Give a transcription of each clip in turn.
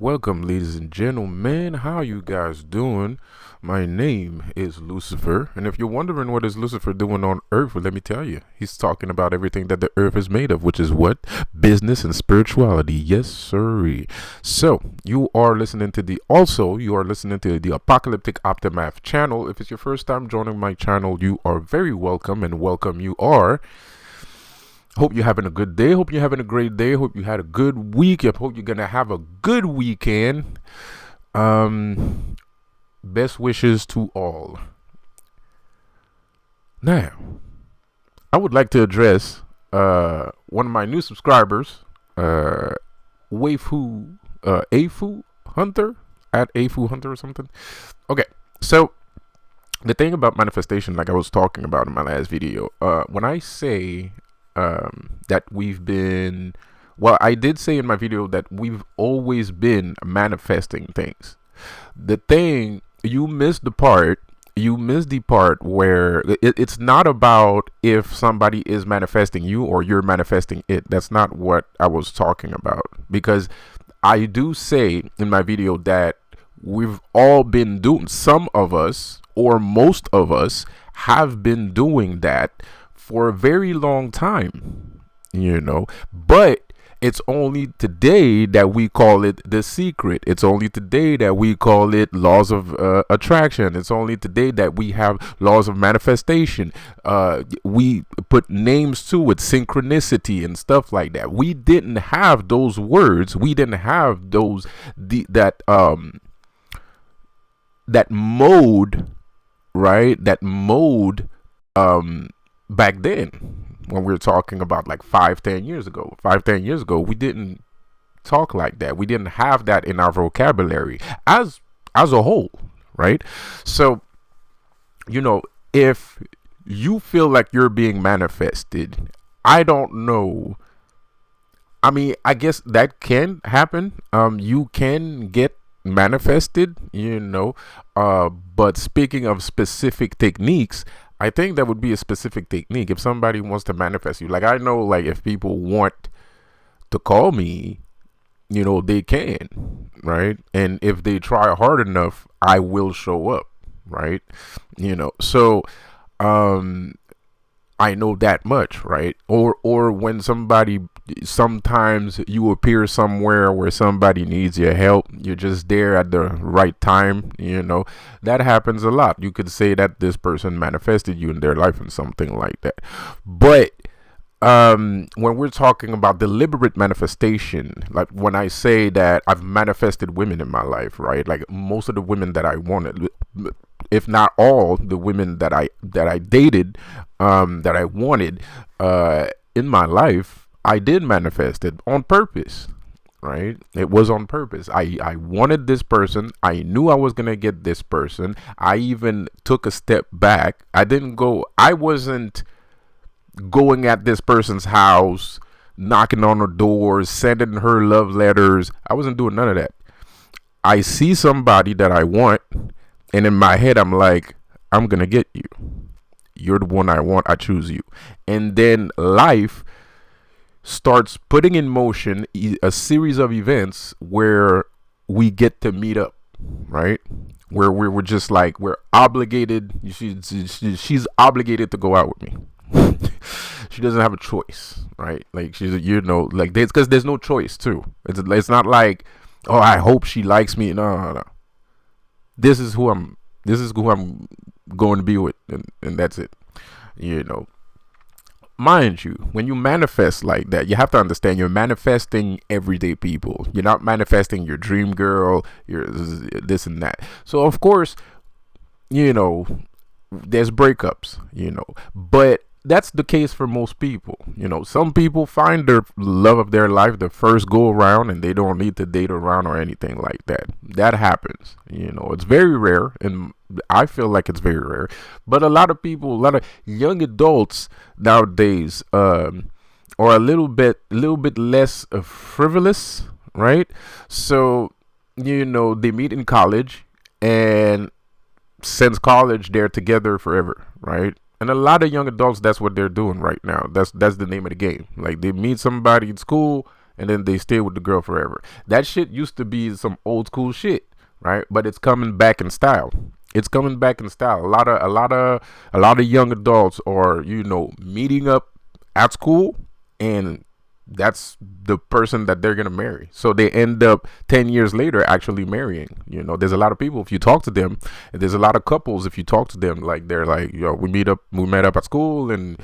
Welcome, ladies and gentlemen. How you guys doing? My name is Lucifer, and if you're wondering what is Lucifer doing on Earth, well, let me tell you, he's talking about everything that the Earth is made of, which is what? Business and spirituality. Yes, sirree. So you are listening to the Apocalyptic Optimath channel. If it's your first time joining my channel, you are very welcome, and welcome you are. Hope you're having a good day. Hope you're having a great day. Hope you had a good week. I hope you're gonna have a good weekend. Best wishes to all. Now, I would like to address one of my new subscribers, Waifu Afu Hunter at Afu Hunter or something. Okay, so the thing about manifestation, like I was talking about in my last video, when I say that we've been, well, I did say in my video that we've always been manifesting things. The thing, you missed the part where it's not about if somebody is manifesting you or you're manifesting it. That's not what I was talking about, because I do say in my video that we've all been doing, some of us or most of us have been doing that for a very long time, but it's only today that we call it the secret. It's only today that we call it laws of attraction. It's only today that we have laws of manifestation. We put names to it, synchronicity and stuff like that. We didn't have those words. We didn't have those that mode, right? That mode back then, when we were talking about like 5-10 years ago. 5-10 years ago, we didn't talk like that. We didn't have that in our vocabulary as a whole, right? So, if you feel like you're being manifested, I don't know. I mean, I guess that can happen. You can get manifested, but speaking of specific techniques, I think that would be a specific technique. If somebody wants to manifest you, like I know, like if people want to call me, they can, right? And if they try hard enough, I will show up, right? So I know that much, right? Or when sometimes you appear somewhere where somebody needs your help, you're just there at the right time, that happens a lot. You could say that this person manifested you in their life and something like that. But when we're talking about deliberate manifestation, like when I say that I've manifested women in my life, right? Like most of the women that I wanted, if not all the women that I dated, that I wanted in my life, I did manifest it on purpose, right? It was on purpose. I wanted this person. I knew I was going to get this person. I even took a step back. I wasn't going at this person's house, knocking on her doors, sending her love letters. I wasn't doing none of that. I see somebody that I want, and in my head, I'm like, I'm going to get you. You're the one I want. I choose you. And then life starts putting in motion a series of events where we get to meet up, right? Where we're just like, we're obligated. She's obligated to go out with me. She doesn't have a choice, right? Like she's, like because there's no choice too. It's not like, oh, I hope she likes me. No. This is who I'm going to be with, and that's it. Mind you, when you manifest like that, you have to understand you're manifesting everyday people. You're not manifesting your dream girl, your this and that. So of course, there's breakups, but that's the case for most people. Some people find their love of their life the first go around, and they don't need to date around or anything like that. That happens. It's very rare, and I feel like it's very rare. But a lot of young adults nowadays are a little bit less frivolous, right? So they meet in college, and since college they're together forever, right? And a lot of young adults, that's what they're doing right now. That's the name of the game. Like they meet somebody in school, and then they stay with the girl forever. That shit used to be some old school shit, right? But it's coming back in style. It's coming back in style. A lot of young adults are, meeting up at school, and that's the person that they're gonna marry. So they end up 10 years later actually marrying. There's a lot of people, if you talk to them, and there's a lot of couples, if you talk to them, like they're like, we met up at school, and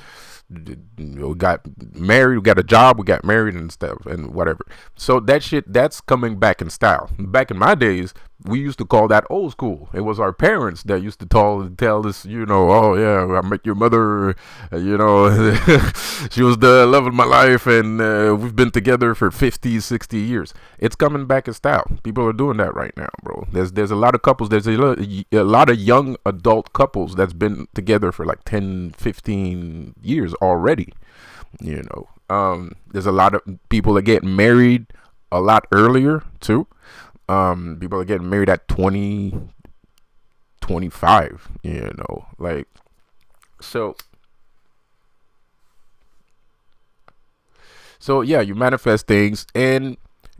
we got married, we got a job, we got married and stuff and whatever. So that shit, that's coming back in style. Back in my days, we used to call that old school. It was our parents that used to tell us, oh yeah, I met your mother, she was the love of my life, and we've been together for 50, 60 years. It's coming back in style. People are doing that right now, bro. There's a lot of couples, there's a lot of young adult couples that's been together for like 10, 15 years already. There's a lot of people that get married a lot earlier too. People are getting married at 20, 25, like, so yeah, you manifest things, and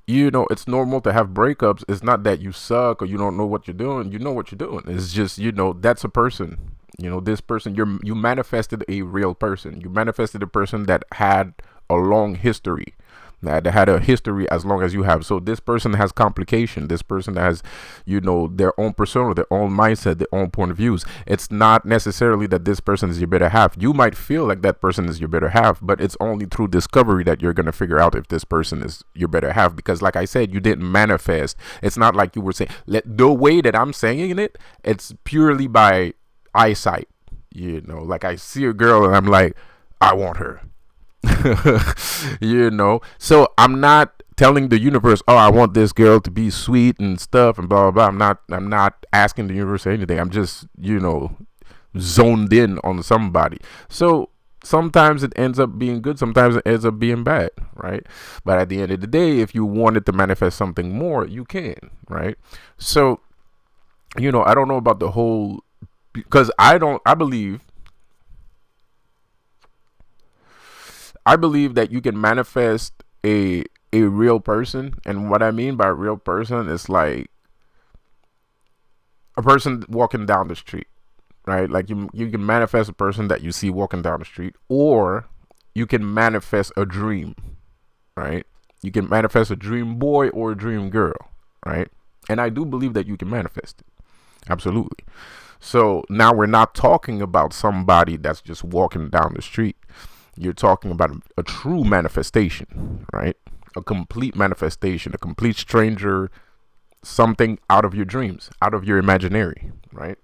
it's normal to have breakups. It's not that you suck or you don't know what you're doing. You know what you're doing. It's just, that's a person. This person, you manifested a real person. You manifested a person that had a long history, that had a history as long as you have. So this person has complication. This person has, their own persona, their own mindset, their own point of views. It's not necessarily that this person is your better half. You might feel like that person is your better half, but it's only through discovery that you're going to figure out if this person is your better half. Because like I said, you didn't manifest. It's not like you were saying, the way that I'm saying it, it's purely by eyesight. Like I see a girl and I'm like, I want her. So I'm not telling the universe, oh, I want this girl to be sweet and stuff and blah blah blah. I'm not asking the universe anything. I'm just zoned in on somebody. So sometimes it ends up being good, sometimes it ends up being bad, right? But at the end of the day, if you wanted to manifest something more, you can, right? So I don't know about the whole, because I believe that you can manifest a real person. And what I mean by a real person is like a person walking down the street, right? Like you can manifest a person that you see walking down the street, or you can manifest a dream, right? You can manifest a dream boy or a dream girl, right? And I do believe that you can manifest it. Absolutely. So now we're not talking about somebody that's just walking down the street. You're talking about a true manifestation, right? A complete manifestation, a complete stranger, something out of your dreams, out of your imaginary, right?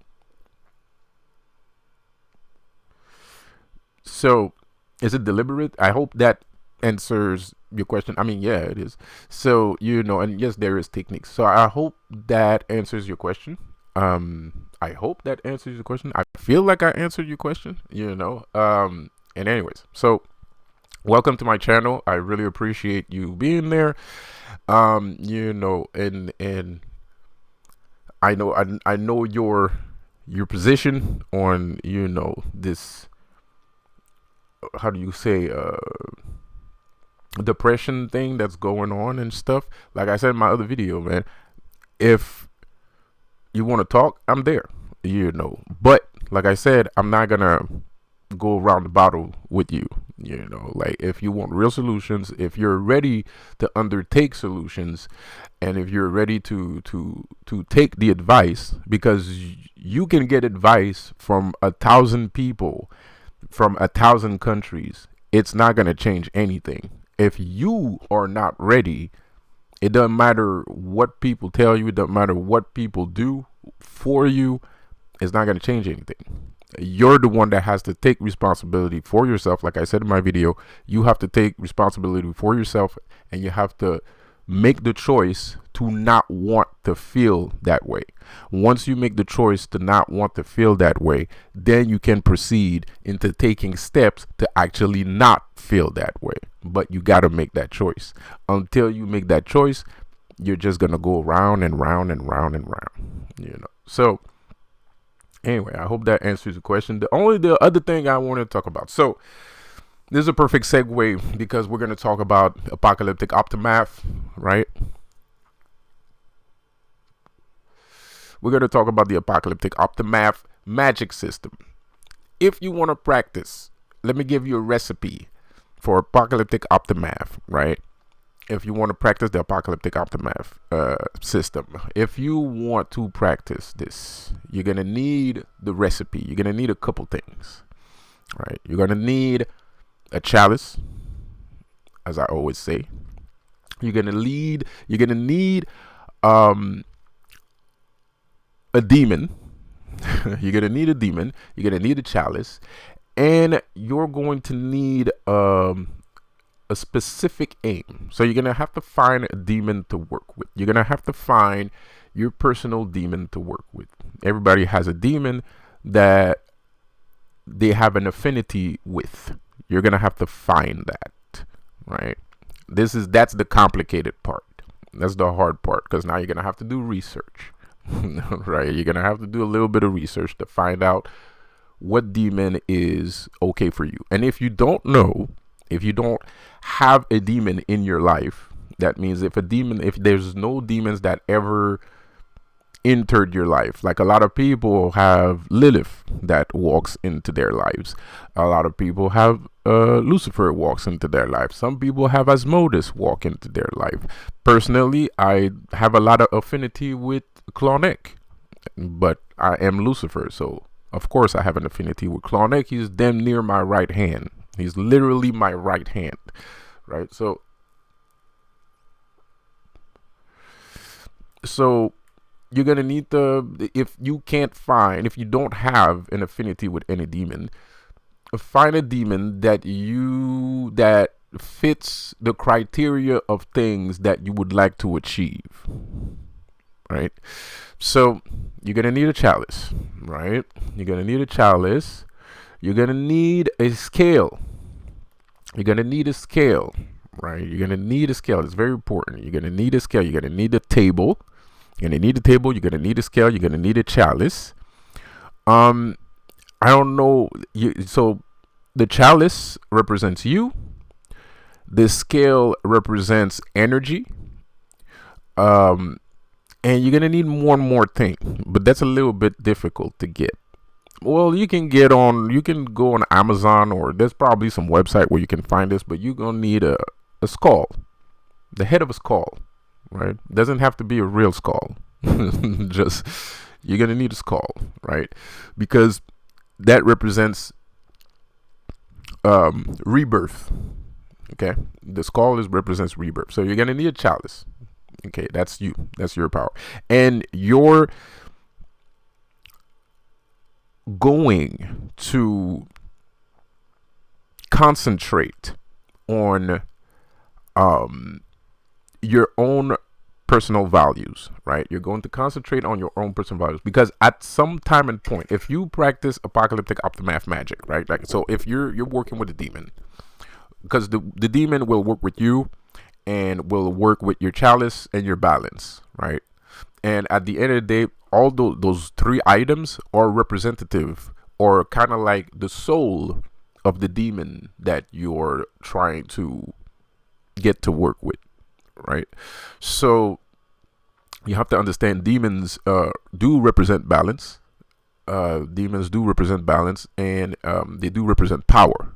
So is it deliberate? I hope that answers your question. I mean, yeah, it is. So, and yes, there is techniques. So I hope that answers your question. I hope that answers your question. I feel like I answered your question, and anyways, so welcome to my channel. I really appreciate you being there. And I know your position on, this, how do you say, depression thing that's going on and stuff. Like I said in my other video, man, if you want to talk, I'm there, but like I said, I'm not gonna go around the bottle with you. Like if you want real solutions, if you're ready to undertake solutions, and if you're ready to take the advice, because you can get advice from 1,000 people from 1,000 countries, it's not going to change anything. If you are not ready, it doesn't matter what people tell you, it doesn't matter what people do for you, it's not going to change anything. You're the one that has to take responsibility for yourself. Like I said in my video, you have to take responsibility for yourself, and you have to make the choice to not want to feel that way. Once you make the choice to not want to feel that way, then you can proceed into taking steps to actually not feel that way. But you got to make that choice. Until you make that choice, you're just going to go round and round and round and round, So anyway, I hope that answers the question. The other thing I want to talk about. So This is a perfect segue because we're going to talk about apocalyptic aftermath, right? We're going to talk about the apocalyptic aftermath magic system. If you want to practice, let me give you a recipe for apocalyptic aftermath, right? If you want to practice the apocalyptic aftermath system, if you want to practice this, you're going to need the recipe. You're going to need a couple things, right? You're going to need a chalice, as I always say. You're going to need a demon. You're going to need a demon. You're going to need a chalice. And you're going to need a specific aim. So you're going to have to find a demon to work with. You're going to have to find your personal demon to work with. Everybody has a demon that they have an affinity with. You're going to have to find that, right? That's the complicated part. That's the hard part, because now you're going to have to do research. Right? You're going to have to do a little bit of research to find out what demon is okay for you. And if you don't know, if you don't have a demon in your life, that means if there's no demons that ever entered your life, like a lot of people have Lilith that walks into their lives. A lot of people have Lucifer walks into their life. Some people have Asmodeus walk into their life. Personally, I have a lot of affinity with Clonic, but I am Lucifer, so of course I have an affinity with Clonic. He's damn near my right hand. He's literally my right hand, right? So you're going to need if you don't have an affinity with any demon, find a demon that fits the criteria of things that you would like to achieve, right? So you're going to need a chalice, right? You're going to need a chalice. You're going to need a scale. You're going to need a scale, right? You're going to need a scale. It's very important. You're going to need a scale. You're going to need a table. You're going to need a table. You're going to need a scale. You're going to need a chalice. I don't know. So the chalice represents you. The scale represents energy. And you're going to need one more thing, but that's a little bit difficult to get. Well, you can go on Amazon, or there's probably some website where you can find this, but you're going to need a skull, the head of a skull, right? Doesn't have to be a real skull. Just, you're going to need a skull, right? Because that represents rebirth. Okay. The skull represents rebirth. So you're going to need a chalice. Okay. That's you. That's your power. And you're going to concentrate on your own personal values, right? You're going to concentrate on your own personal values, because at some time and point, if you practice apocalyptic aftermath magic, right? Like, so if you're working with a demon, because the demon will work with you and will work with your chalice and your balance, right? And at the end of the day, all those three items are representative, or kind of like the soul of the demon that you're trying to get to work with, right? So you have to understand demons do represent balance. Demons do represent balance, and they do represent power,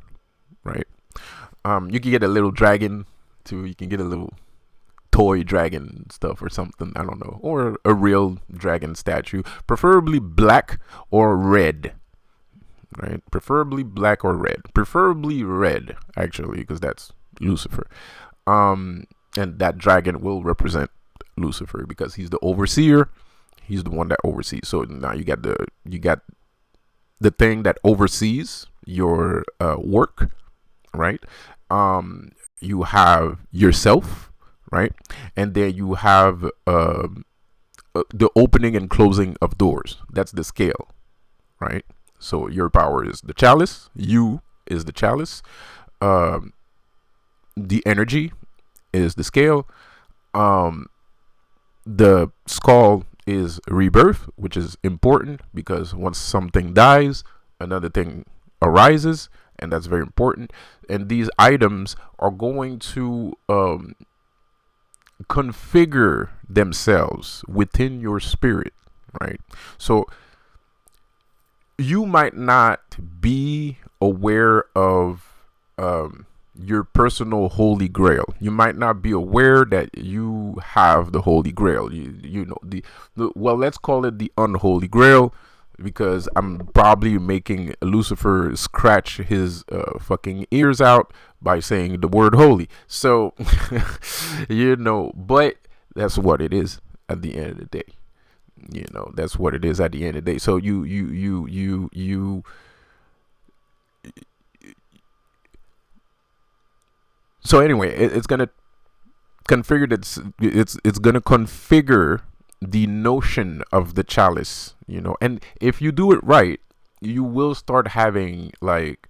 right? You can get a little dragon too. You can get a little toy dragon stuff or something, I don't know, or a real dragon statue, preferably black or red, right? Preferably black or red, preferably red, actually, because that's Lucifer. And that dragon will represent Lucifer because he's the overseer. He's the one that oversees. So now you got the thing that oversees your work, right? You have yourself, right? And then you have the opening and closing of doors. That's the scale, right? So your power is the chalice. You is the chalice. The energy is the scale. The skull is rebirth, which is important because once something dies, another thing arises, and that's very important. And these items are going to configure themselves within your spirit, right? So you might not be aware of your personal holy grail. You might not be aware that you have the holy grail. You know the well, let's call it the unholy grail, because I'm probably making Lucifer scratch his fucking ears out by saying the word holy. So but that's what it is at the end of the day. That's what it is at the end of the day. So so anyway, it's gonna configure it's gonna configure the notion of the chalice, and if you do it right, you will start having like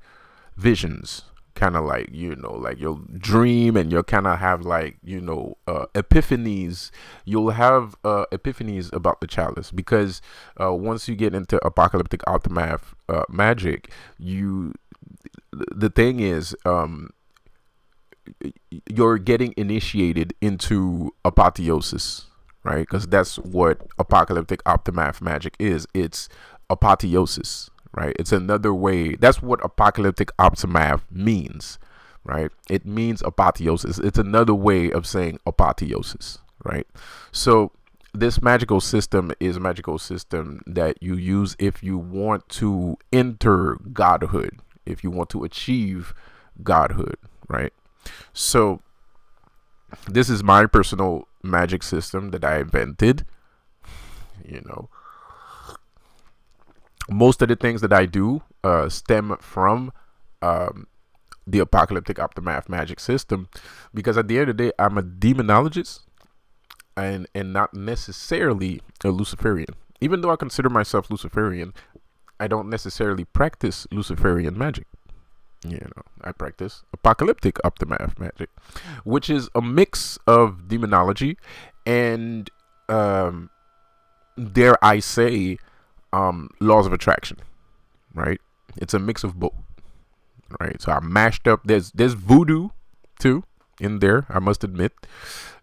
visions, kind of like like you'll dream, and you'll kind of have like epiphanies. You'll have epiphanies about the chalice, because once you get into apocalyptic aftermath magic, the thing is, you're getting initiated into apotheosis, right? Because that's what apocalyptic aftermath magic is. It's apotheosis, right? It's another way. That's what apocalyptic aftermath means, right? It means apotheosis. It's another way of saying apotheosis, right? So this magical system is a magical system that you use if you want to enter godhood, if you want to achieve godhood, right? So this is my personal magic system that I invented. Most of the things that I do stem from the apocalyptic aftermath magic system, because at the end of the day, I'm a demonologist and not necessarily a Luciferian. Even though I consider myself Luciferian, I don't necessarily practice Luciferian magic. I practice apocalyptic aftermath magic, which is a mix of demonology and dare I say laws of attraction, right? It's a mix of both, right? So I mashed up. There's voodoo too in there, I must admit.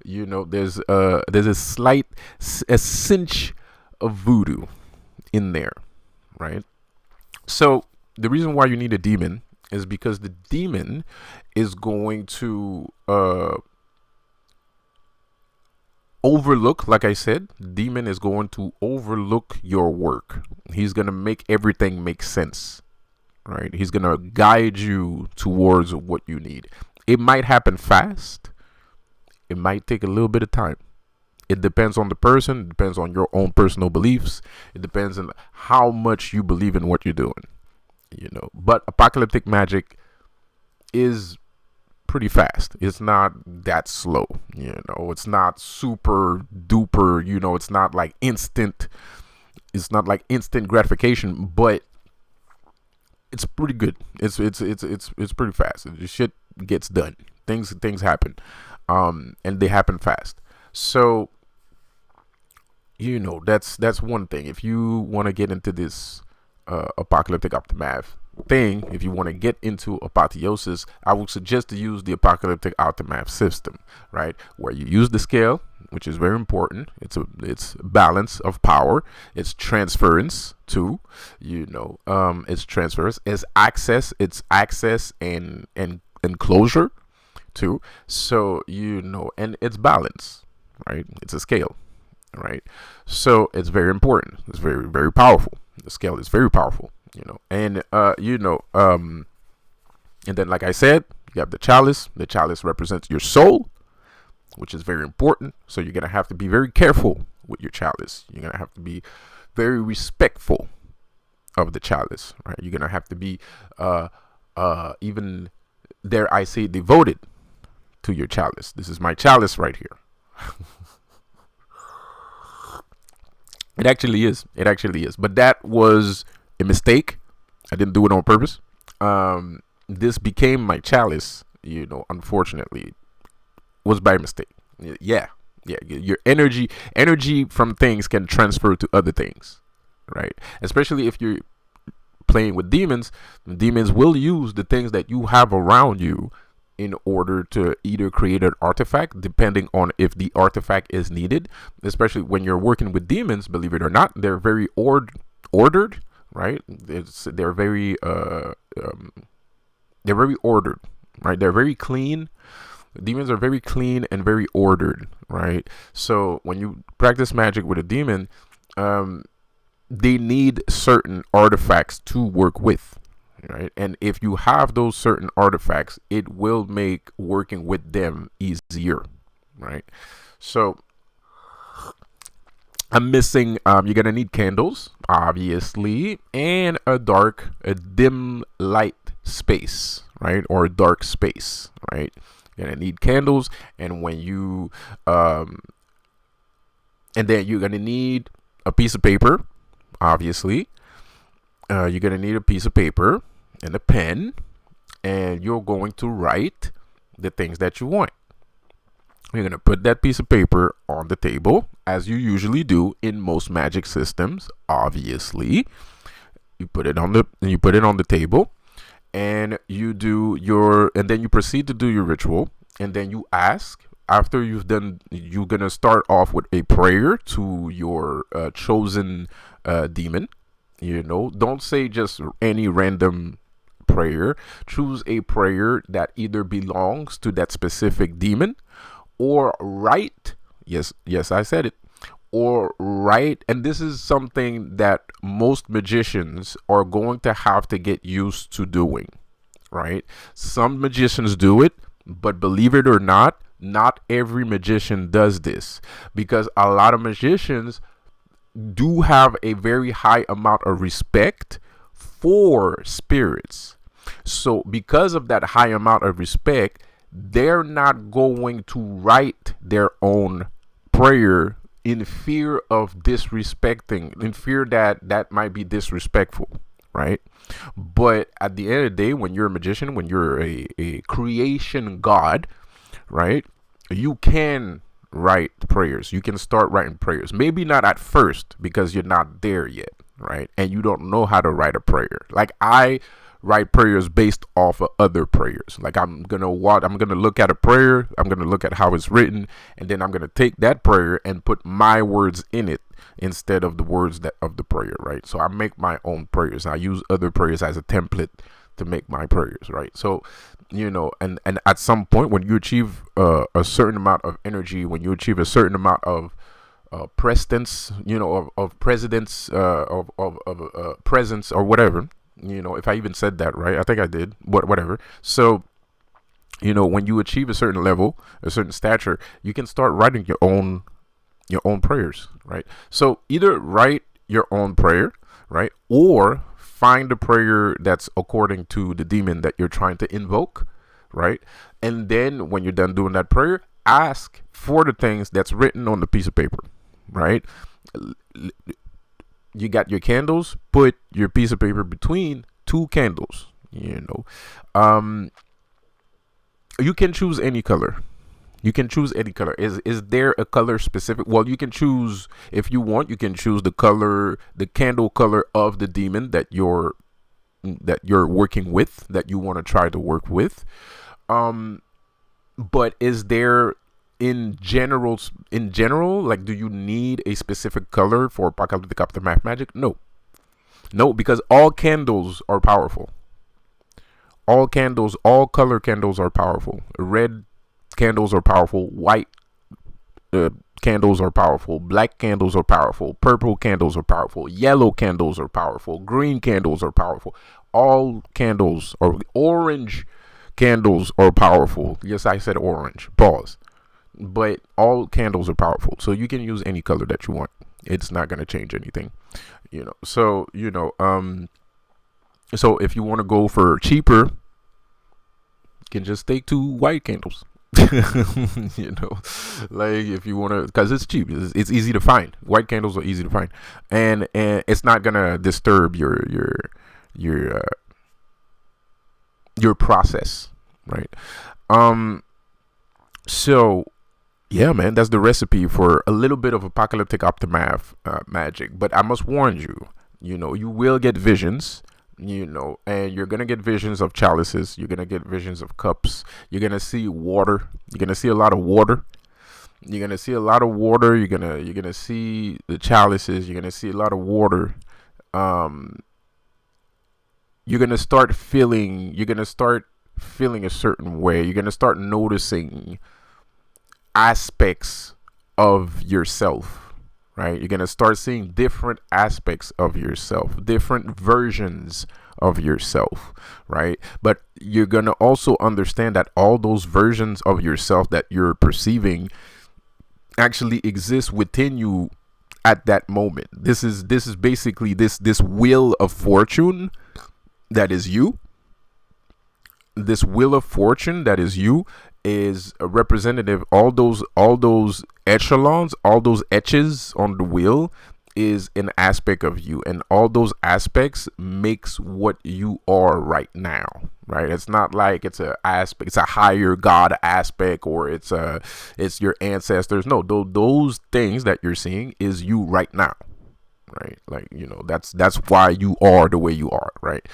There's a slight cinch of voodoo in there, right? So the reason why you need a demon is because the demon is going to overlook, like I said, the demon is going to overlook your work. He's going to make everything make sense, right? He's going to guide you towards what you need. It might happen fast. It might take a little bit of time. It depends on the person. It depends on your own personal beliefs. It depends on how much you believe in what you're doing. But apocalyptic magic is pretty fast. It's not that slow. It's not super duper. It's not like instant. It's not like instant gratification, but it's pretty good. It's pretty fast. The shit gets done. Things happen, and they happen fast. So that's one thing. If you want to get into this apocalyptic aftermath thing, if you want to get into apotheosis, I would suggest to use the apocalyptic aftermath system, right? Where you use the scale, which is very important. It's balance of power. It's transference too. It's transference. It's access and closure too. So and it's balance, right? It's a scale, right? So it's very important. It's very, very powerful. The scale is very powerful, and and then, like I said, you have the chalice. The chalice represents your soul, which is very important. So you're gonna have to be very careful with your chalice. You're gonna have to be very respectful of the chalice, right? You're gonna have to be even, dare I say, devoted to your chalice. This is my chalice right here. It actually is. But that was a mistake. I didn't do it on purpose. This became my chalice, unfortunately, was by mistake. Yeah. Your energy from things can transfer to other things, right? Especially if you're playing with demons, demons will use the things that you have around you in order to either create an artifact, depending on if the artifact is needed. Especially when you're working with demons, believe it or not, they're very ordered, right? They're very ordered, right? They're very clean. Demons are very clean and very ordered, right? So when you practice magic with a demon, they need certain artifacts to work with, right? And if you have those certain artifacts, it will make working with them easier, right? So I'm missing, you're gonna need candles, obviously, and a dim light space, right? Or a dark space, right? You're gonna need candles, and when you and then you're gonna need a piece of paper, obviously. You're gonna need a piece of paper and a pen, and you're going to write the things that you want. You're gonna put that piece of paper on the table, as you usually do in most magic systems. Obviously, you put it on the table, and then you proceed to do your ritual, and then you ask. After you've done, you're gonna start off with a prayer to your chosen demon. Don't say just any random prayer. Choose a prayer that either belongs to that specific demon, or write. Yes, I said it. Or write, and this is something that most magicians are going to have to get used to doing, right? Some magicians do it, but believe it or not every magician does this, because a lot of magicians do have a very high amount of respect for spirits. So because of that high amount of respect, they're not going to write their own prayer in fear of disrespecting, in fear that might be disrespectful, right? But at the end of the day, when you're a magician, when you're a creation god, right, you can write prayers. You can start writing prayers. Maybe not at first, because you're not there yet, right? And you don't know how to write a prayer. Like, I write prayers based off of other prayers. Like, I'm gonna look at a prayer, I'm gonna look at how it's written, and then I'm gonna take that prayer and put my words in it instead of the words of the prayer, right? So I make my own prayers. I use other prayers as a template to make my prayers, right? So and at some point, when you achieve a certain amount of energy, when you achieve a certain amount of presence, of presence or whatever, if I even said that right, I think I did, whatever. So when you achieve a certain level, a certain stature, you can start writing your own prayers, right? So either write your own prayer, right, or find a prayer that's according to the demon that you're trying to invoke, right? And then when you're done doing that prayer, ask for the things that's written on the piece of paper, right? You got your candles, put your piece of paper between two candles. You can choose any color. Is there a color specific? Well, you can choose, if you want, you can choose the candle color of the demon that you're working with, that you want to try to work with. But is there, in general, like, do you need a specific color for apocalyptic aftermath magic? No, because all candles are powerful. All color candles are powerful. Red candles are powerful. White candles are powerful. Black candles are powerful. Purple candles are powerful. Yellow candles are powerful. Green candles are powerful. All candles, or orange candles, are powerful. Yes, I said orange. Pause. But all candles are powerful. So you can use any color that you want. It's not going to change anything. So if you want to go for cheaper, you can just take 2 white candles. Like, if you want to, because it's cheap, it's easy to find. White candles are easy to find, and it's not gonna disturb your process, right? So yeah, man, that's the recipe for a little bit of apocalyptic aftermath magic. But I must warn you, you will get visions. And you're gonna get visions of chalices. You're gonna get visions of cups. You're gonna see water. You're gonna see a lot of water. You're gonna see a lot of water. You're gonna see the chalices. You're gonna see a lot of water. Um, you're gonna start feeling. You're gonna start feeling a certain way. You're gonna start noticing aspects of yourself, right? You're gonna start seeing different aspects of yourself, different versions of yourself, right? But you're gonna also understand that all those versions of yourself that you're perceiving actually exist within you at that moment. This is basically this wheel of fortune that is you. This wheel of fortune that is you is a representative. All those echelons, all those etches on the wheel is an aspect of you, and all those aspects makes what you are right now, right? It's not like it's a aspect, it's a higher God aspect, or it's your ancestors. No, those things that you're seeing is you right now, right? Like, that's why you are the way you are, right?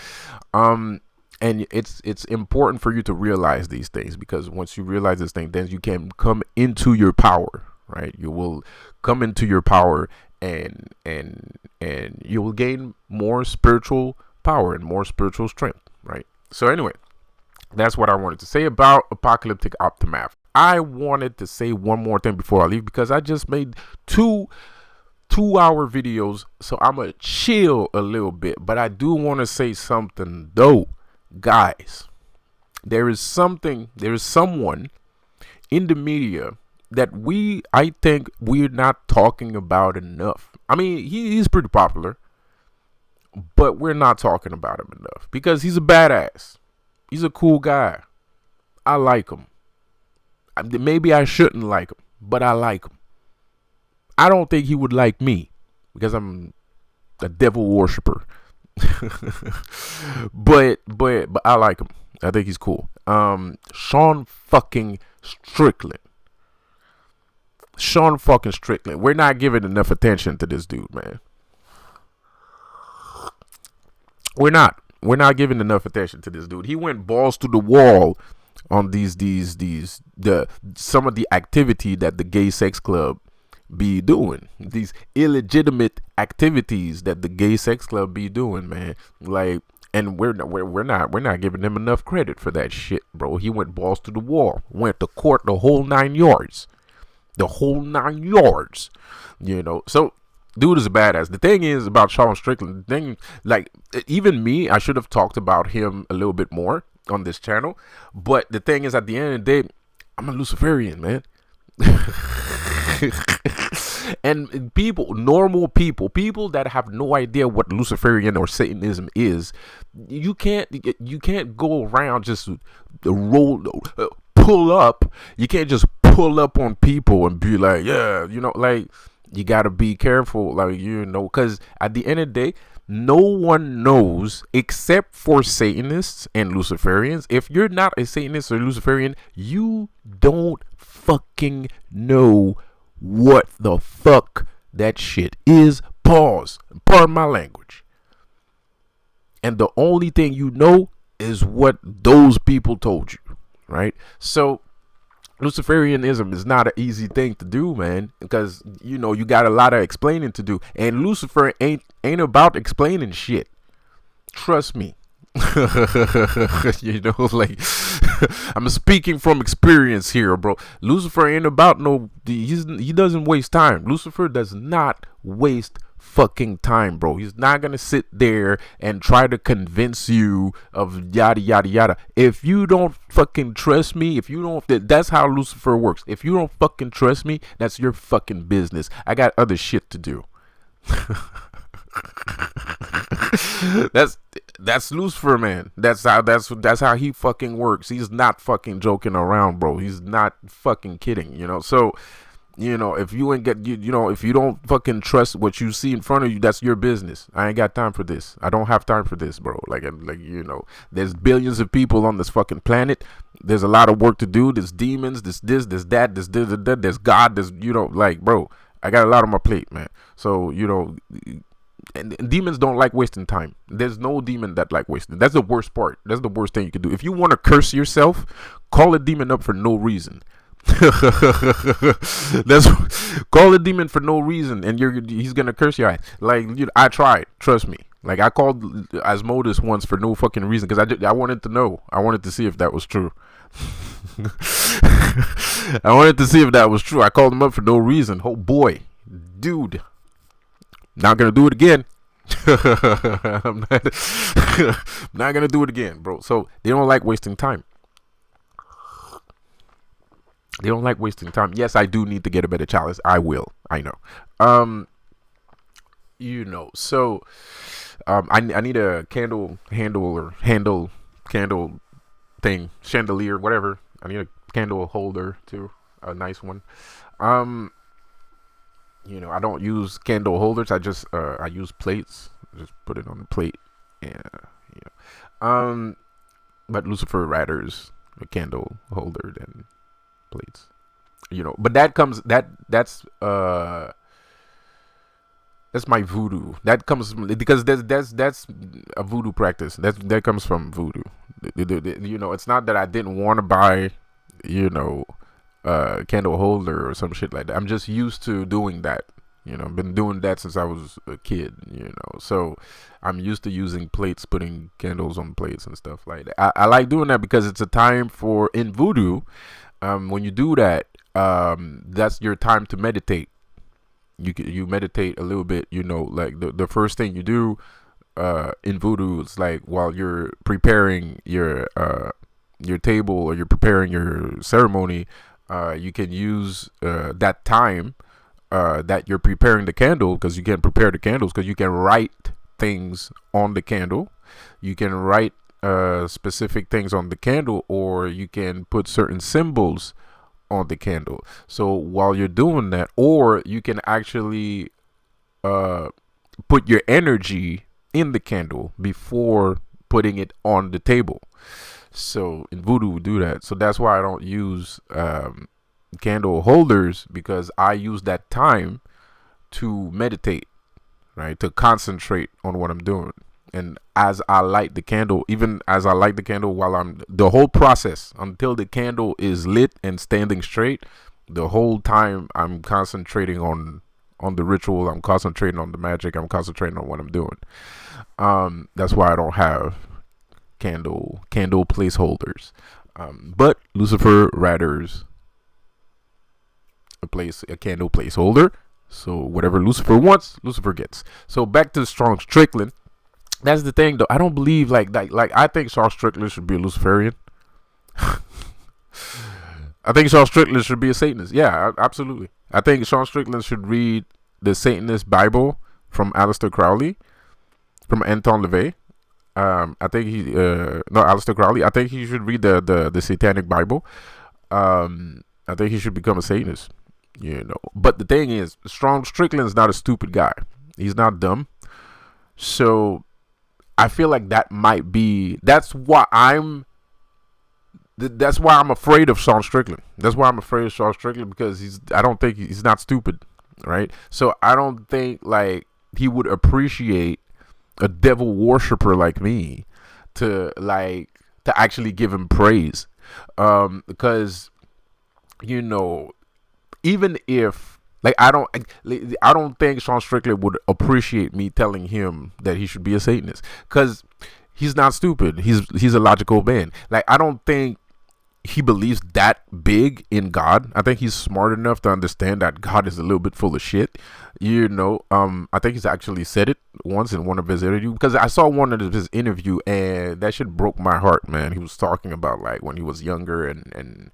And it's important for you to realize these things, because once you realize this thing, then you can come into your power, right? You will come into your power, and you will gain more spiritual power and more spiritual strength, right? So anyway, that's what I wanted to say about apocalyptic aftermath. I wanted to say one more thing before I leave, because I just made two-hour videos, so I'm gonna chill a little bit. But I do want to say something though, guys. There is someone in the media that I think we're not talking about enough. I mean, he's pretty popular, but we're not talking about him enough, because he's a badass. He's a cool guy. I like him. Maybe I shouldn't like him, but I like him. I don't think he would like me, because I'm a devil worshiper. but I like him. I think he's cool. Shawn fucking Strickland. Shawn fucking Strickland. We're not giving enough attention to this dude, man. We're not giving enough attention to this dude. He went balls to the wall on some of the activity that the gay sex club be doing. These illegitimate activities that the gay sex club be doing, man. Like, and we're not giving him enough credit for that shit, bro. He went balls to the wall, went to court, the whole 9 yards. The whole 9 yards. So dude is a badass. The thing is about Shawn Strickland, like, even me, I should have talked about him a little bit more on this channel. But the thing is, at the end of the day, I'm a Luciferian, man. And normal people that have no idea what Luciferian or Satanism is, you can't go around just pull up. You can't just pull up on people and be like, yeah, like, you gotta be careful, like, because at the end of the day, no one knows except for Satanists and Luciferians. If you're not a Satanist or Luciferian, you don't fucking know what the fuck that shit is. Pause. Pardon my language. And the only thing you know is what those people told you, right? So Luciferianism is not an easy thing to do, man, because you got a lot of explaining to do, and Lucifer ain't about explaining shit. Trust me. Like, I'm speaking from experience here, bro. Lucifer ain't about he doesn't waste time. Lucifer does not waste fucking time, bro. He's not gonna sit there and try to convince you of yada yada yada. If you don't fucking trust me, that's how Lucifer works. If you don't fucking trust me, that's your fucking business. I got other shit to do. That's Lucifer, man. That's how he fucking works. He's not fucking joking around, bro. He's not fucking kidding, So, if you ain't if you don't fucking trust what you see in front of you, that's your business. I ain't got time for this. I don't have time for this, bro. Like, there's billions of people on this fucking planet. There's a lot of work to do. There's demons, there's that, there's God, there's, like, bro, I got a lot on my plate, man. So, And demons don't like wasting time. There's no demon that like wasting. That's the worst part. That's the worst thing you can do. If you want to curse yourself, call a demon up for no reason. That's call a demon for no reason, and he's gonna curse your ass. Like, I tried. Trust me. Like, I called Asmodeus once for no fucking reason because I wanted to know. I wanted to see if that was true. I wanted to see if that was true. I called him up for no reason. Oh boy, dude. Not gonna do it again. I'm not gonna do it again, bro. So they don't like wasting time. They don't like wasting time. Yes, I do need to get a better chalice. I will. I know. So I need a candle thing, chandelier, whatever. I need a candle holder too, a nice one. I don't use candle holders. I use plates. Just put it on the plate. But Lucifer Ratter's a candle holder than plates. But that's my voodoo. That comes because that's a voodoo practice. That comes from voodoo. It's not that I didn't want to buy, candle holder or some shit like that. I'm just used to doing that. I've been doing that since I was a kid. So I'm used to using plates, putting candles on plates and stuff like that. I like doing that because it's a time in voodoo. When you do that, that's your time to meditate. You meditate a little bit. Like the first thing you do in voodoo is like while you're preparing your table or you're preparing your ceremony, you can use that time that you're preparing the candle, because you can prepare the candles because you can write things on the candle. You can write specific things on the candle, or you can put certain symbols on the candle. So while you're doing that, or you can actually put your energy in the candle before putting it on the table. So in voodoo we do that. So that's why I don't use candle holders, because I use that time to meditate, right? To concentrate on what I'm doing. And as I light the candle, while the whole process until the candle is lit and standing straight, the whole time I'm concentrating on the ritual, I'm concentrating on the magic, I'm concentrating on what I'm doing. That's why I don't have candle placeholders. But Lucifer Ratter's a candle placeholder. So whatever Lucifer wants, Lucifer gets. So back to Strong Strickland. That's the thing, though. I don't believe like I think Shawn Strickland should be a Luciferian. I think Shawn Strickland should be a Satanist. Yeah, absolutely. I think Shawn Strickland should read the Satanist Bible from Aleister Crowley, from Anton LaVey. Aleister Crowley. I think he should read the Satanic Bible. I think he should become a Satanist. But the thing is, Strong Strickland's not a stupid guy. He's not dumb. So I feel like that's why I'm afraid of Shawn Strickland. That's why I'm afraid of Shawn Strickland, because I don't think he's not stupid, right? So I don't think like he would appreciate a devil worshiper like me to actually give him praise, because even if I don't think Shawn Strickland would appreciate me telling him that he should be a Satanist, because he's not stupid. He's a logical man. Like, I don't think he believes that big in God. I think he's smart enough to understand that God is a little bit full of shit. I think he's actually said it once in one of his interviews, because I saw one of his interview and that shit broke my heart, man. He was talking about like when he was younger and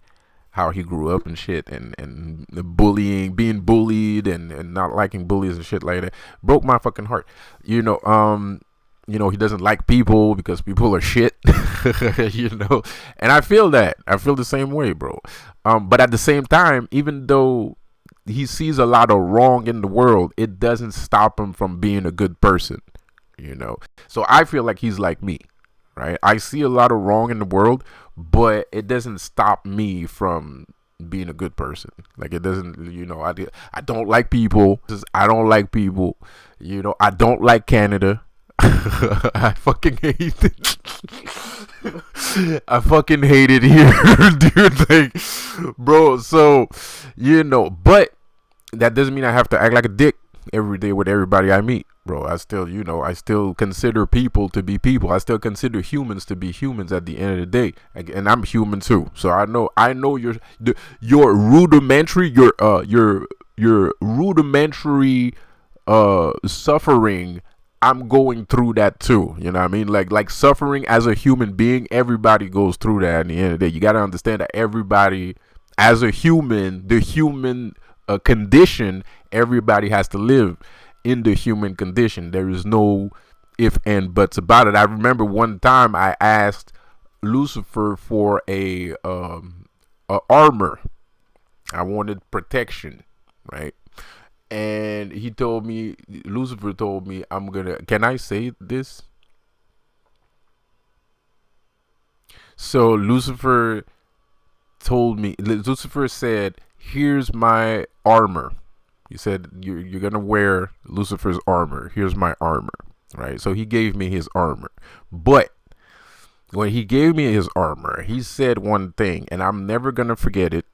how he grew up and shit, and the bullying, being bullied and not liking bullies and shit like that. Broke my fucking heart. He doesn't like people because people are shit. And I feel that. I feel the same way, bro. But at the same time, even though he sees a lot of wrong in the world, it doesn't stop him from being a good person. So I feel like he's like me, right? I see a lot of wrong in the world, but it doesn't stop me from being a good person. Like, it doesn't, I don't like people. I don't like people. You know, I don't like Canada. I fucking hate it. I fucking hate it here, dude. Like, bro. So, you know, but that doesn't mean I have to act like a dick every day with everybody I meet, bro. I still, you know, I still consider people to be people. I still consider humans to be humans at the end of the day, and I'm human too. So I know your rudimentary, your rudimentary suffering. I'm going through that too. You know what I mean? Like suffering as a human being, everybody goes through that. At the end of the day, you got to understand that everybody, as a human, the human condition, everybody has to live in the human condition. There is no if and buts about it. I remember one time I asked Lucifer for a armor. I wanted protection, right? And he told me, Lucifer told me, can I say this? So Lucifer said, here's my armor. He said, you're going to wear Lucifer's armor. Here's my armor, right? So he gave me his armor. But when he gave me his armor, he said one thing, and I'm never going to forget it.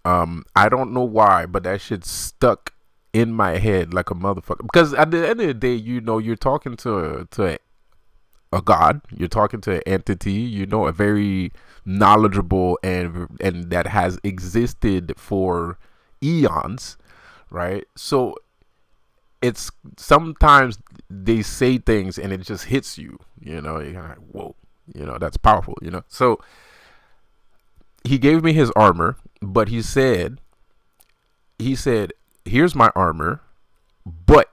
I don't know why, but that shit stuck in my head like a motherfucker. Because at the end of the day, you know, you're talking to a god, you're talking to an entity, you know, a very knowledgeable and that has existed for eons, right? So it's sometimes they say things and it just hits you, you know, you're like, whoa, you know, that's powerful, you know. So he gave me his armor, but he said, here's my armor, but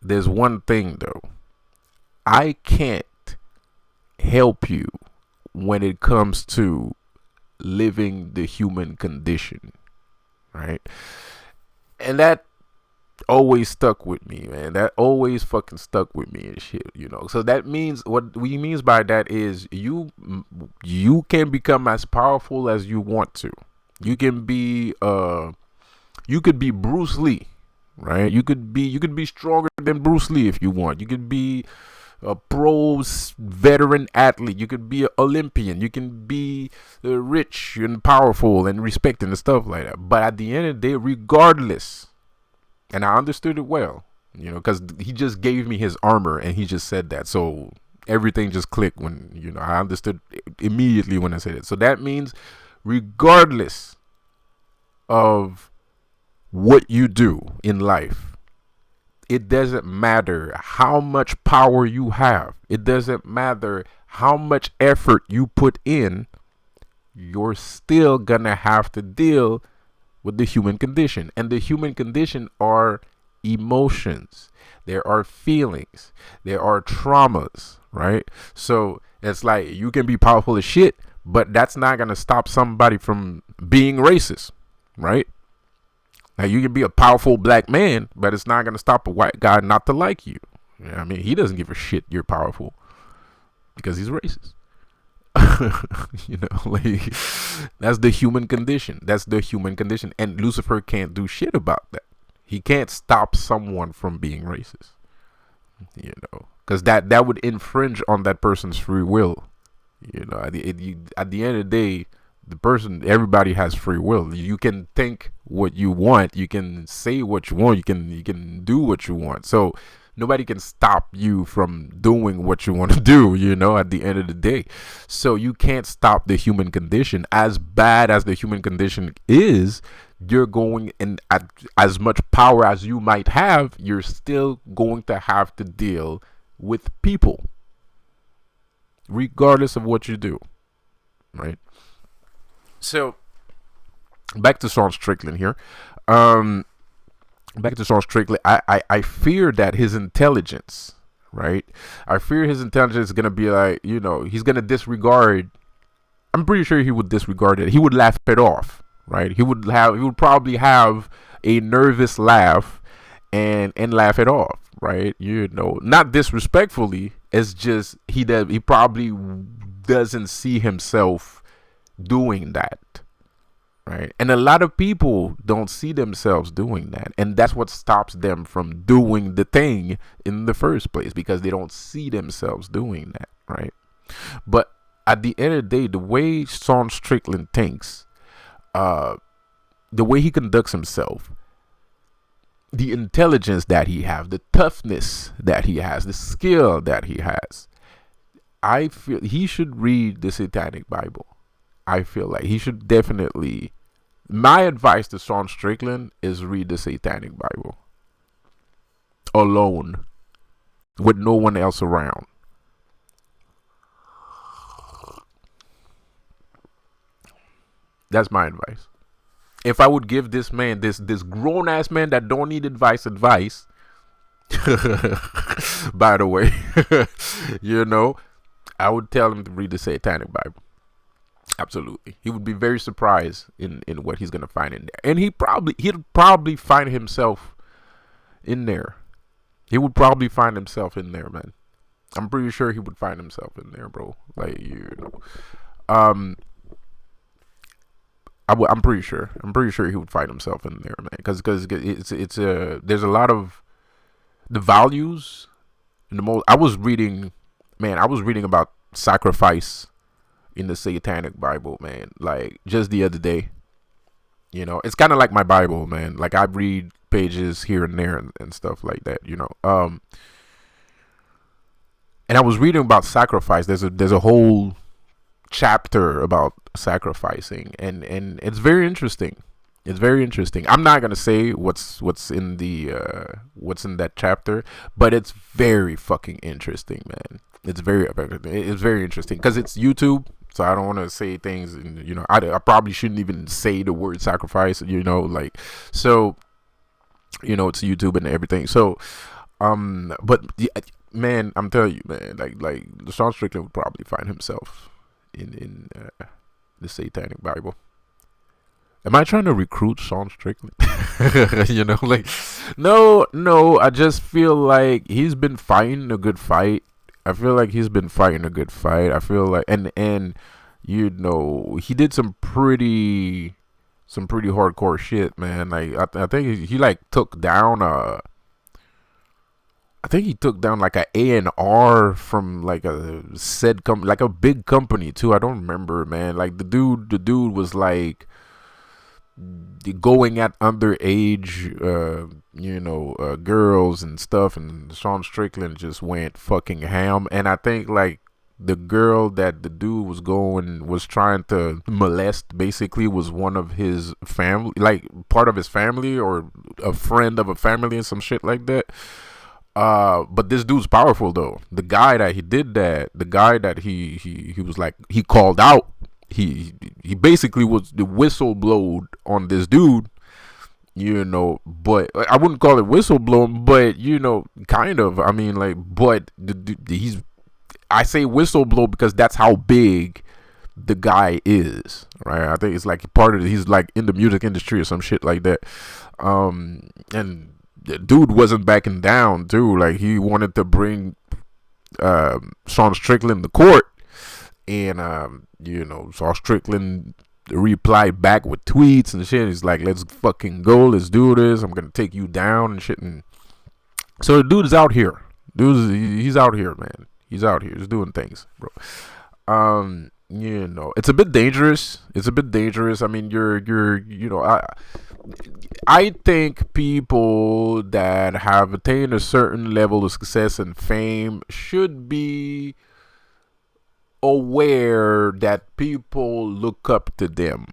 there's one thing though. I can't help you when it comes to living the human condition, right? And that always stuck with me, man. That always fucking stuck with me and shit, you know. So that means, what we means by that is you can become as powerful as you want to. You can be you could be Bruce Lee, right? You could be stronger than Bruce Lee if you want. You could be a pro veteran athlete. You could be an Olympian. You can be rich and powerful and respected and stuff like that. But at the end of the day, regardless, and I understood it well, you know, because he just gave me his armor and he just said that. So everything just clicked when, you know, I understood immediately when I said it. So that means regardless of what you do in life, it doesn't matter how much power you have. It doesn't matter how much effort you put in. You're still gonna have to deal with the human condition. And the human condition are emotions. There are feelings. There are traumas, right? So it's like you can be powerful as shit, but that's not gonna stop somebody from being racist, right? Now, you can be a powerful black man, but it's not going to stop a white guy not to like you. You know what I mean, he doesn't give a shit you're powerful because he's racist. You know, like, that's the human condition. That's the human condition. And Lucifer can't do shit about that. He can't stop someone from being racist, you know, because that would infringe on that person's free will. You know, at the end of the day, everybody has free will. You can think what you want, you can say what you want, you can do what you want. So nobody can stop you from doing what you want to do, you know, at the end of the day. So you can't stop the human condition. As bad as the human condition is, you're going, and as much power as you might have, you're still going to have to deal with people regardless of what you do, right? So back to Shawn Strickland here. Back to Shawn Strickland. I fear that his intelligence, right? I fear his intelligence is gonna be like, you know, he's gonna disregard. I'm pretty sure he would disregard it. He would laugh it off, right? He would probably have a nervous laugh and laugh it off, right? You know, not disrespectfully. It's just he probably doesn't see himself doing that, right? And a lot of people don't see themselves doing that, and that's what stops them from doing the thing in the first place, because they don't see themselves doing that, right? But at the end of the day, the way Shawn Strickland thinks, the way he conducts himself, the intelligence that he has, the toughness that he has, the skill that he has, I feel he should read the Satanic Bible. I feel like he should definitely. My advice to Shawn Strickland is read the Satanic Bible alone, with no one else around. That's my advice. If I would give this man, this grown ass man that don't need advice, by the way, I would tell him to read the Satanic Bible. Absolutely, he would be very surprised in what he's gonna find in there, and he'd probably find himself in there. He would probably find himself in there, man. I'm pretty sure he would find himself in there, bro. Like, I'm pretty sure. I'm pretty sure he would find himself in there, man. Because it's there's a lot of the values in the most. I was reading about sacrifice in the Satanic Bible, man. Like just the other day. It's kind of like my Bible, man. Like I read pages here and there and stuff like that. And I was reading about sacrifice. There's a whole chapter about sacrificing, and it's very interesting. It's very interesting. I'm not gonna say what's in that chapter, but it's very fucking interesting, man. It's very interesting because it's YouTube, so I don't want to say things. I probably shouldn't even say the word sacrifice. So it's YouTube and everything. So, but man, I'm telling you, man, like Shawn Strickland would probably find himself in the Satanic Bible. Am I trying to recruit Shawn Strickland? No, I just feel like he's been fighting a good fight. I feel like I feel like, and he did some pretty hardcore shit, man. Like I think he like took down like a A&R from like a like a big company too. I don't remember, man. Like the dude was like going at underage girls and stuff, and Shawn Strickland just went fucking ham. And I think like the girl that the dude was trying to molest basically was one of his family, like part of his family or a friend of a family and some shit like that. But this dude's powerful though. The guy that he did that, the guy that he was like, he called out, he basically was the whistle blowed on this dude, but I wouldn't call it whistleblowing, but kind of. I mean, like, but I say whistleblow because that's how big the guy is, right? I think it's like he's like in the music industry or some shit like that. And the dude wasn't backing down too. Like he wanted to bring Shawn Strickland to court, and Shawn Strickland replied back with tweets and shit. He's like, "Let's fucking go. Let's do this. I'm gonna take you down and shit." And so the dude is out here. He's out here, man. He's out here. He's doing things, bro. It's a bit dangerous. I mean, I think people that have attained a certain level of success and fame should be aware that people look up to them,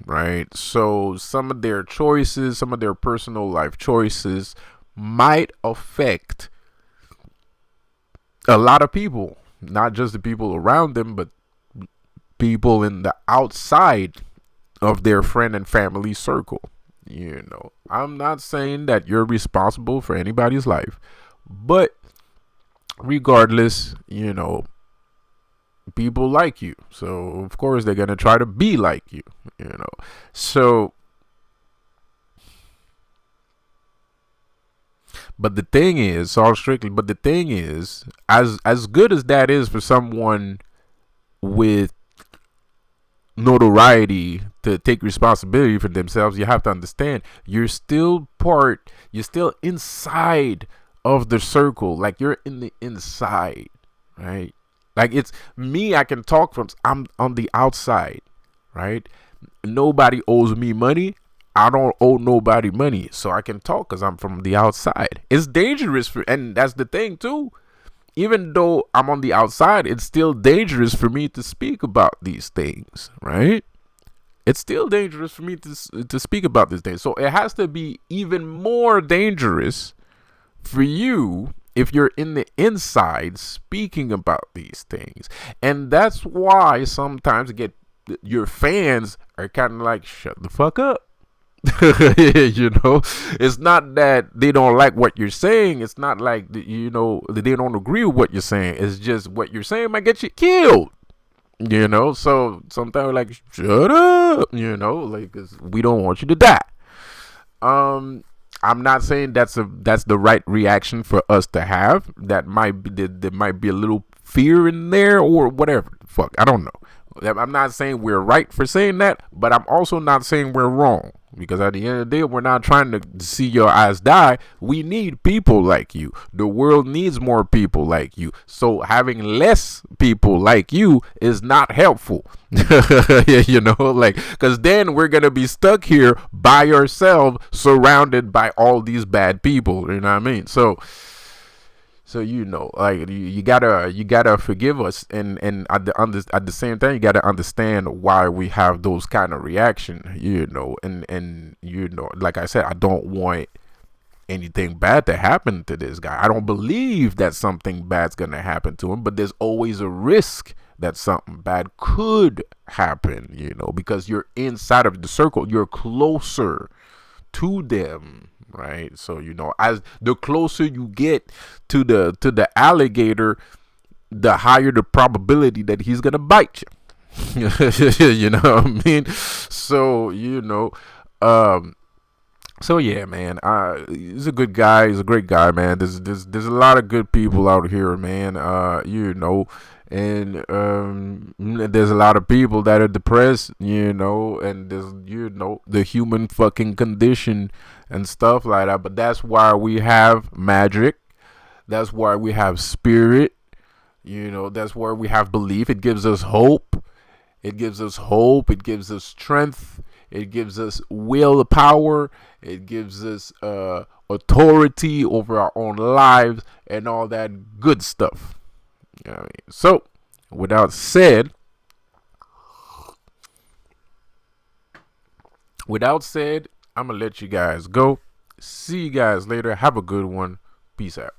right? So some of their choices, some of their personal life choices might affect a lot of people, not just the people around them, but people in the outside of their friend and family circle. I'm not saying that you're responsible for anybody's life, but regardless, people like you, so of course they're gonna try to be like you. So but the thing is, all strictly, but the thing is, as good as that is for someone with notoriety, to take responsibility for themselves, you have to understand you're still inside of the circle. Like, you're in the inside, right? Like, it's me, I can talk from, I'm on the outside, right? Nobody owes me money. I don't owe nobody money, so I can talk because I'm from the outside. It's dangerous and that's the thing too. Even though I'm on the outside, it's still dangerous for me to speak about these things, right? It's still dangerous for me to speak about these things. So it has to be even more dangerous for you if you're in the inside speaking about these things. And that's why sometimes your fans are kind of like, shut the fuck up. It's not that they don't like what you're saying. It's not like they don't agree with what you're saying. It's just what you're saying might get you killed. So sometimes we're like, shut up. Like, 'cause we don't want you to die. I'm not saying that's the right reaction for us to have. That might be there might be a little fear in there or whatever. Fuck, I don't know. I'm not saying we're right for saying that, but I'm also not saying we're wrong. Because at the end of the day, we're not trying to see your eyes die. We need people like you. The world needs more people like you. So having less people like you is not helpful. Because then we're going to be stuck here by ourselves, surrounded by all these bad people. You know what I mean? So like, you gotta forgive us, and at the same time, you gotta understand why we have those kind of reaction. And like I said, I don't want anything bad to happen to this guy. I don't believe that something bad's gonna happen to him, but there's always a risk that something bad could happen. Because you're inside of the circle, you're closer to them. Right, so as the closer you get to the alligator, the higher the probability that he's gonna bite you. You know what I mean? So yeah, man. He's a good guy. He's a great guy, man. There's a lot of good people out here, man. And there's a lot of people that are depressed, and there's the human fucking condition and stuff like that. But that's why we have magic. That's why we have spirit. That's why we have belief. It gives us hope. It gives us hope. It gives us strength. It gives us willpower. It gives us authority over our own lives and all that good stuff. So, without said, I'm going to let you guys go. See you guys later. Have a good one. Peace out.